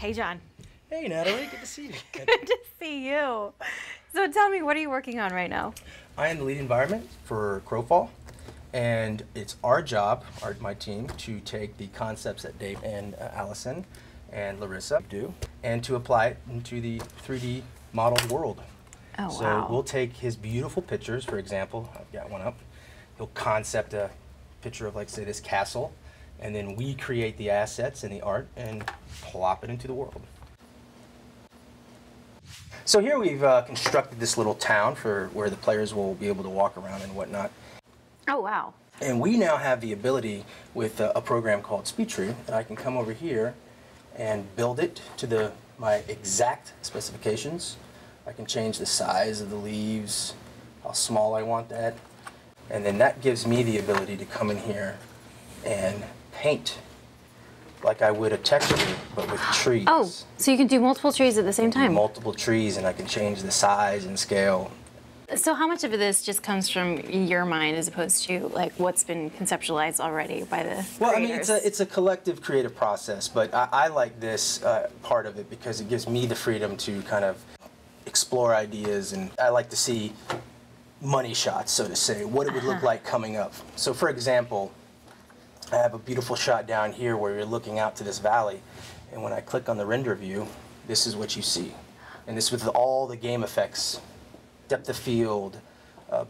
Hey, John. Hey, Natalie. Good to see you. Good to see you. So tell me, what are you working on right now? I am the lead environment for Crowfall, and it's our job, my team, to take the concepts that Dave and Allison and Larissa do, and to apply it into the 3D modeled world. Oh, so wow. we'll take his beautiful pictures, for example. I've got one up. He'll concept a picture of, like, say, this castle, and then we create the assets and the art and plop it into the world. So here we've constructed this little town for where the players will be able to walk around and whatnot. Oh, wow. And we now have the ability with a program called SpeedTree that I can come over here and build it to my exact specifications. I can change the size of the leaves, how small I want that. And then that gives me the ability to come in here and paint like I would a texture, but with trees. Oh, so you can do multiple trees at the same time? Multiple trees, and I can change the size and scale. So how much of this just comes from your mind as opposed to like what's been conceptualized already by the Well, creators? I mean, it's a collective creative process, but I like this part of it because it gives me the freedom to kind of explore ideas, and I like to see money shots, so to say, what it would look like coming up. So for example, I have a beautiful shot down here where you're looking out to this valley, and when I click on the render view, this is what you see. And this with all the game effects, depth of field,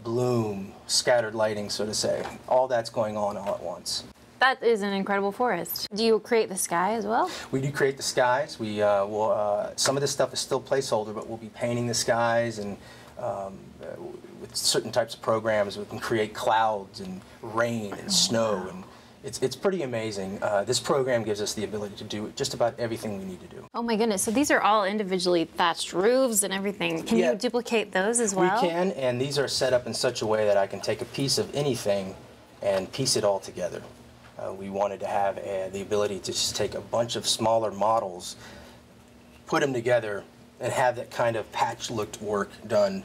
bloom, scattered lighting, so to say. All that's going on all at once. That is an incredible forest. Do you create the sky as well? We do create the skies. We will, some of this stuff is still placeholder, but we'll be painting the skies, and with certain types of programs we can create clouds and rain and snow, and it's pretty amazing. This program gives us the ability to do just about everything we need to do. Oh my goodness, so these are all individually thatched roofs and everything. Can you duplicate those as well? We can, and these are set up in such a way that I can take a piece of anything and piece it all together. We wanted to have the ability to just take a bunch of smaller models, put them together, and have that kind of patch-looked work done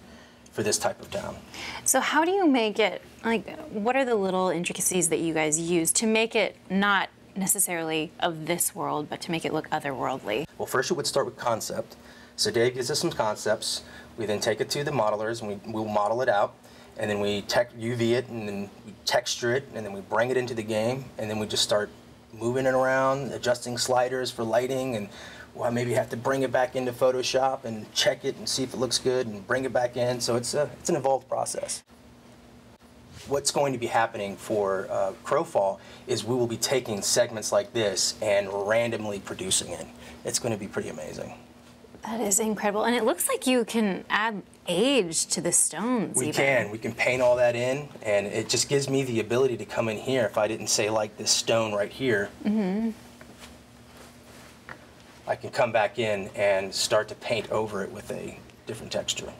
for this type of town. So how do you make it, like, what are the little intricacies that you guys use to make it not necessarily of this world, but to make it look otherworldly? Well, first it would start with concept. So Dave gives us some concepts. We then take it to the modelers, and we'll model it out. And then we UV it, and then we texture it, and then we bring it into the game, and then we just start moving it around, adjusting sliders for lighting, and well, maybe have to bring it back into Photoshop and check it and see if it looks good and bring it back in. So it's an involved process. What's going to be happening for Crowfall is we will be taking segments like this and randomly producing it. It's going to be pretty amazing. That is incredible. And it looks like you can add age to the stones. We can paint all that in, and it just gives me the ability to come in here if I didn't say like this stone right here. Mm-hmm. I can come back in and start to paint over it with a different texture.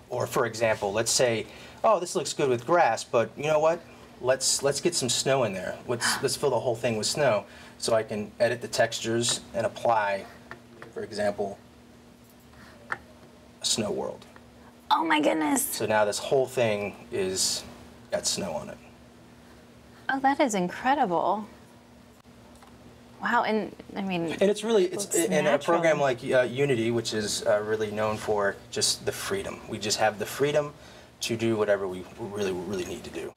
Or for example, let's say, oh, this looks good with grass, but you know what? Let's get some snow in there. Let's fill the whole thing with snow. So I can edit the textures and apply, for example, a snow world. Oh my goodness. So now this whole thing is got snow on it. Oh, that is incredible. Wow, and I mean, and it's really, in a program like Unity, which is really known for just the freedom. We just have the freedom to do whatever we really need to do.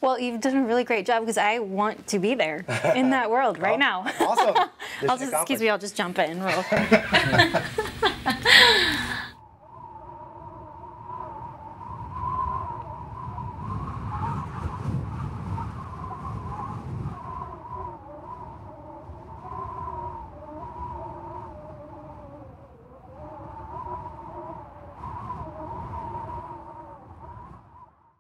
Well, you've done a really great job because I want to be there in that world right now. Awesome. Excuse me, I'll just jump in real quick.